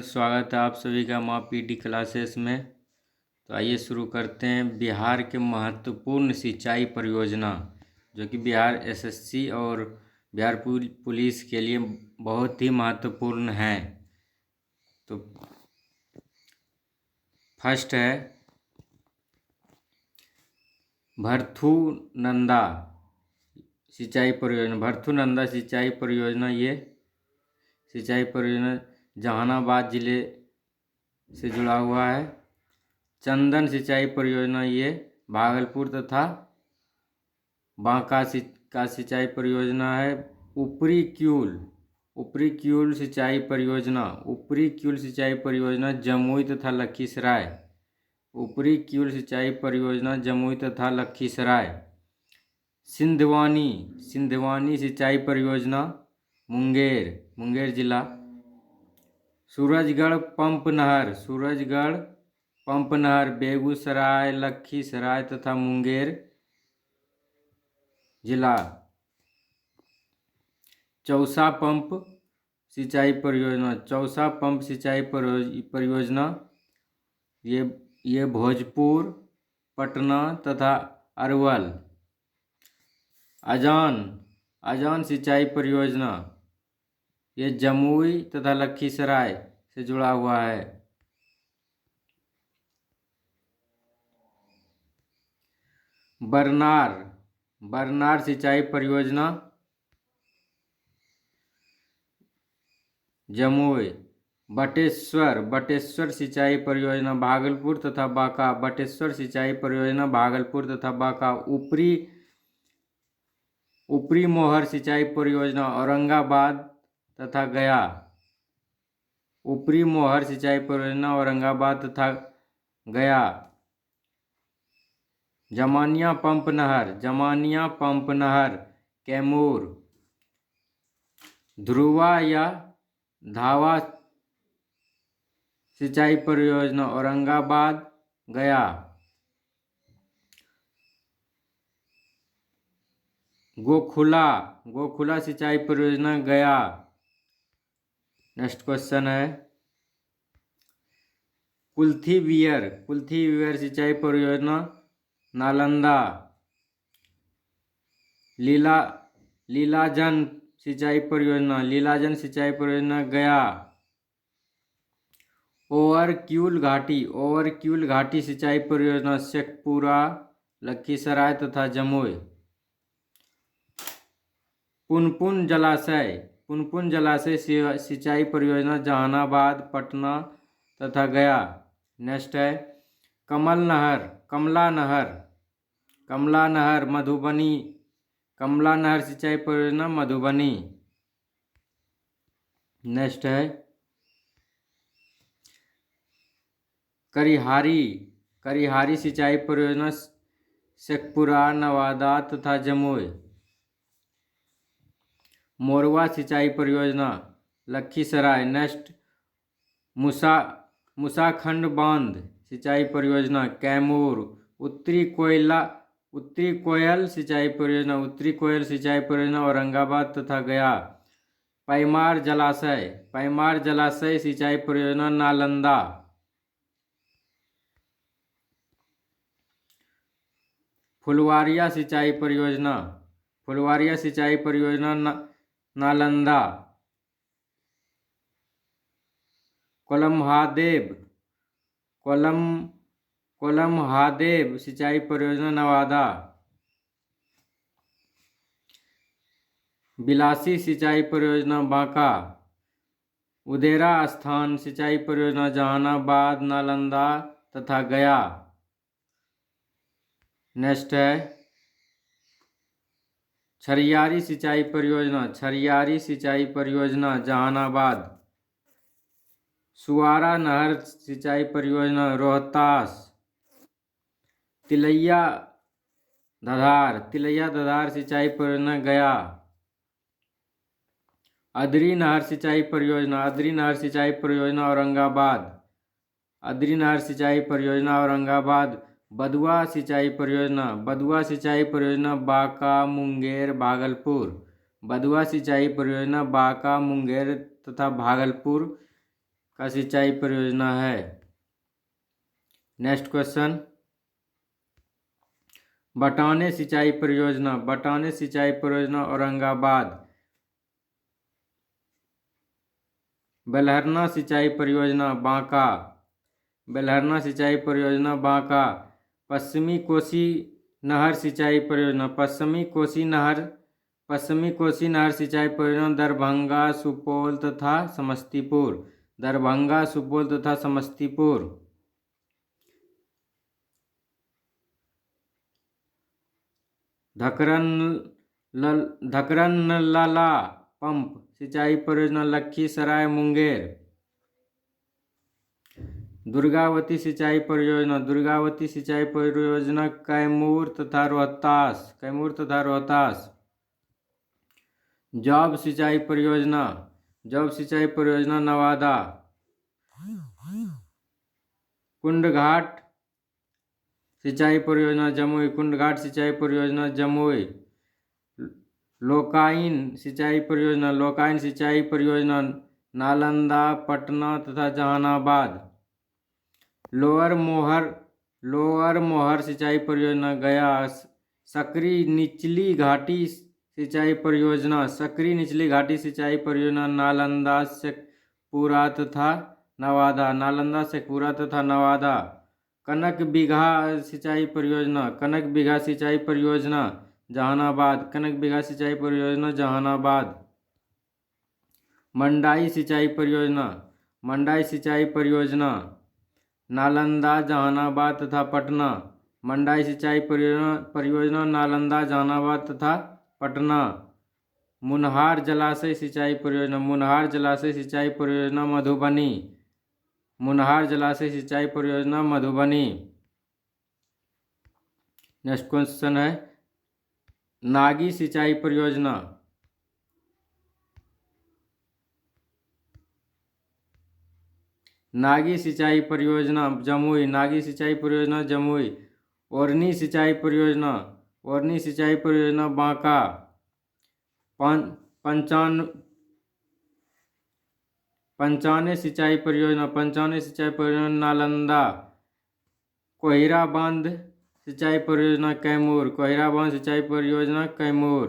स्वागत है आप सभी का माँ पीडी क्लासेस में। तो आइए शुरू करते हैं। बिहार के महत्वपूर्ण सिंचाई परियोजना जो कि बिहार एसएससी और बिहार पुलिस के लिए बहुत ही महत्वपूर्ण है। तो फर्स्ट है भरथू-नंदा सिंचाई परियोजना। भरथू-नंदा सिंचाई परियोजना ये सिंचाई परियोजना जहानाबाद जिले से जुड़ा हुआ है। चंदन सिंचाई परियोजना ये भागलपुर तथा बांका का सिंचाई परियोजना है। ऊपरी क्यूल सिंचाई परियोजना जमुई तथा लखीसराय। ऊपरी क्यूल सिंचाई परियोजना जमुई तथा लखीसराय। सिंधवानी सिंचाई परियोजना मुंगेर जिला। सूरजगढ़ पंप नहर बेगूसराय, लखीसराय तथा मुंगेर जिला। चौसा पंप सिंचाई परियोजना ये भोजपुर, पटना तथा अरवल। अजान सिंचाई परियोजना ये जमुई तथा लखीसराय से जुड़ा हुआ है। बरनार सिंचाई परियोजना जमुई। बटेश्वर सिंचाई परियोजना भागलपुर तथा बांका। बटेश्वर सिंचाई परियोजना भागलपुर तथा बांका। ऊपरी मोहर सिंचाई परियोजना औरंगाबाद तथा गया। ऊपरी मोहर सिंचाई परियोजना औरंगाबाद तथा गया। जमानिया पंप नहर कैमूर। ध्रुवा या धावा सिंचाई परियोजना औरंगाबाद गया। गोखुला सिंचाई परियोजना गया। नेक्स्ट क्वेश्चन है कुल्थी वियर सिंचाई परियोजना नालंदा। लीलाजन सिंचाई परियोजना गया। ओवरक्यूल घाटी सिंचाई परियोजना शेखपुरा, लखीसराय तथा जमुई। पुनपुन जलाशय सिंचाई परियोजना जहानाबाद, पटना तथा गया। नेक्स्ट है कमला नहर मधुबनी। कमला नहर सिंचाई परियोजना मधुबनी। नेक्स्ट है करिहारी सिंचाई परियोजना शेखपुरा, नवादा तथा जमुई। मोरवा सिंचाई परियोजना लखीसराय। नेक्स्ट मुसाखंड बांध सिंचाई परियोजना कैमूर। उत्तरी कोयल सिंचाई परियोजना औरंगाबाद तथा गया। पैमार जलाशय सिंचाई परियोजना नालंदा। फुलवारिया सिंचाई परियोजना नालंदा। कोलमहादेव सिंचाई परियोजना नवादा। बिलासी सिंचाई परियोजना बांका। उदेरा स्थान सिंचाई परियोजना जहानाबाद, नालंदा तथा गया। नेक्स्ट है छरियारी सिंचाई परियोजना जहानाबाद। सुवारा नहर सिंचाई परियोजना रोहतास। तिलैया धधार सिंचाई परियोजना गया। अदरी नहर सिंचाई परियोजना औरंगाबाद। बदुआ सिंचाई परियोजना बांका, मुंगेर, भागलपुर। बदुआ सिंचाई परियोजना बांका, मुंगेर तथा भागलपुर का सिंचाई परियोजना है। नेक्स्ट क्वेश्चन, बटाने सिंचाई परियोजना, बटाने सिंचाई परियोजना औरंगाबाद। बेलहरना सिंचाई परियोजना बांका, बेलहरना सिंचाई परियोजना बांका। पश्चिमी कोसी नहर सिंचाई परियोजना, पश्चिमी कोसी नहर सिंचाई परियोजना दरभंगा, सुपौल तथा समस्तीपुर, दरभंगा, सुपौल तथा समस्तीपुर। धकरनला पंप सिंचाई परियोजना लखीसराय, मुंगेर। दुर्गावती सिंचाई परियोजना, दुर्गावती सिंचाई परियोजना कैमूर तथा रोहतास, कैमूर तथा रोहतास। जॉब सिंचाई परियोजना, जॉब सिंचाई परियोजना नवादा। कुंडघाट सिंचाई परियोजना जमुई, कुंडघाट सिंचाई परियोजना जमुई। लोकाइन सिंचाई परियोजना, लोकाइन सिंचाई परियोजना नालंदा, पटना तथा जहानाबाद। लोअर मोहर सिंचाई परियोजना गया। सकरी निचली घाटी सिंचाई परियोजना, सकरी निचली घाटी सिंचाई परियोजना नालंदा, शेखपुरा तथा नवादा, नालंदा, शेखपुरा तथा नवादा। कनक बिगहा सिंचाई परियोजना, कनक बिगहा सिंचाई परियोजना जहानाबाद, कनक बिगहा सिंचाई परियोजना जहानाबाद। मंडाई सिंचाई परियोजना, मंडाई सिंचाई परियोजना नालंदा, जहानाबाद तथा पटना, मंडाई सिंचाई परियोजना नालंदा, जहानाबाद तथा पटना। मुनहार जलाशय सिंचाई परियोजना, मुनहार जलाशय सिंचाई परियोजना मधुबनी, मुनहार जलाशय सिंचाई परियोजना मधुबनी। नेक्स्ट क्वेश्चन है, नागी सिंचाई परियोजना, नागी सिंचाई परियोजना जमुई, नागी सिंचाई परियोजना जमुई। ओरनी सिंचाई परियोजना, ओरनी सिंचाई परियोजना बांका। पंचाने सिंचाई परियोजना, पंचाने सिंचाई परियोजना नालंदा। कोहिरा बांध सिंचाई परियोजना कैमूर, कोहिरा बांध सिंचाई परियोजना कैमूर।